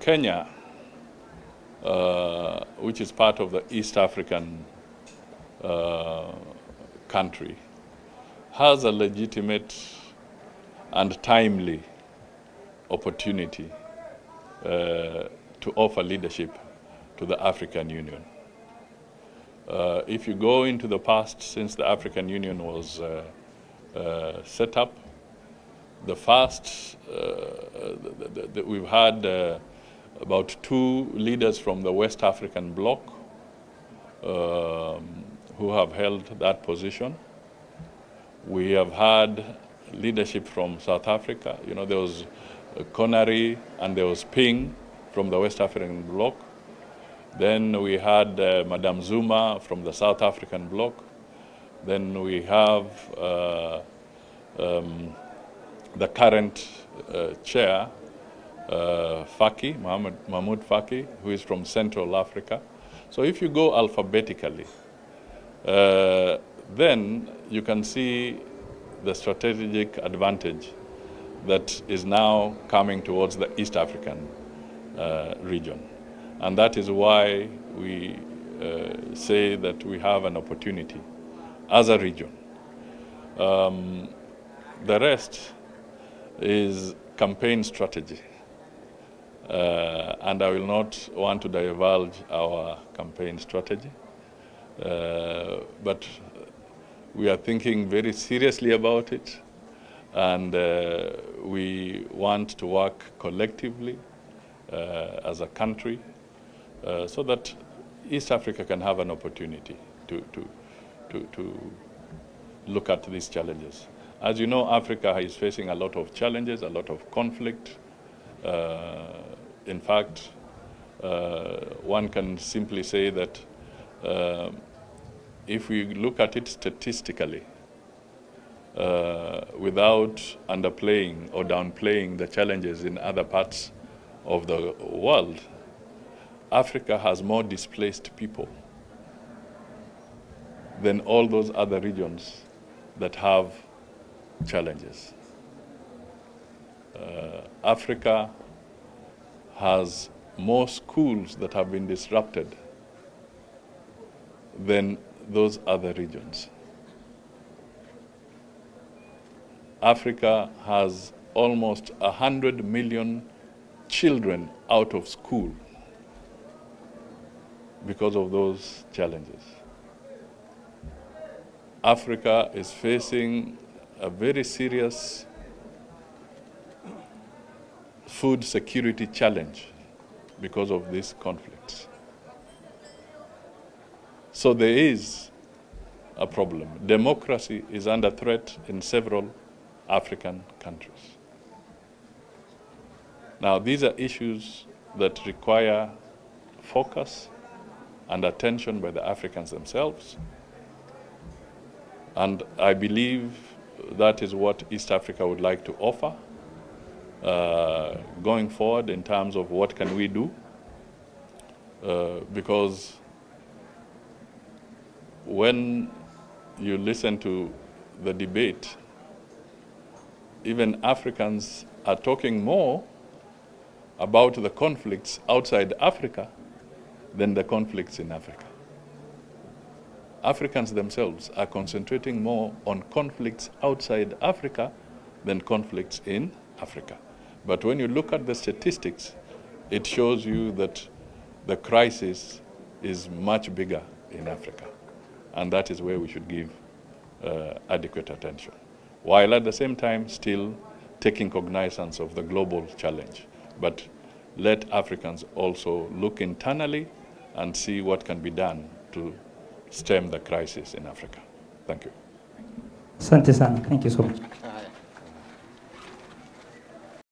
Kenya, which is part of the East African country, has a legitimate and timely opportunity to offer leadership to the African Union. If you go into the past, since the African Union was set up, the first, we've had about 2 leaders from the West African bloc who have held that position. We have had leadership from South Africa. You know, there was Connery and there was Ping from the West African bloc. Then we had Madame Zuma from the South African bloc. Then we have the current chair, Faki, Mahmoud Faki, who is from Central Africa. So if you go alphabetically, then you can see the strategic advantage that is now coming towards the East African region. And that is why we say that we have an opportunity as a region. The rest is campaign strategy. And I will not want to divulge our campaign strategy. But we are thinking very seriously about it. And we want to work collectively as a country so that East Africa can have an opportunity to look at these challenges. As you know, Africa is facing a lot of challenges, a lot of conflict. In fact, one can simply say that if we look at it statistically, without underplaying or downplaying the challenges in other parts of the world, Africa has more displaced people than all those other regions that have challenges. Africa has more schools that have been disrupted than those other regions. Africa has almost 100 million children out of school because of those challenges. Africa is facing a very serious food security challenge because of these conflicts. So there is a problem. Democracy is under threat in several African countries. Now, these are issues that require focus and attention by the Africans themselves. And I believe that is what East Africa would like to offer going forward in terms of what can we do. Because when you listen to the debate, even Africans are talking more about the conflicts outside Africa than the conflicts in Africa. Africans themselves are concentrating more on conflicts outside Africa than conflicts in Africa. But when you look at the statistics, it shows you that the crisis is much bigger in Africa. And that is where we should give adequate attention, while at the same time still taking cognizance of the global challenge. But let Africans also look internally and see what can be done to stem the crisis in Africa. Thank you. Asante sana. Thank you so much.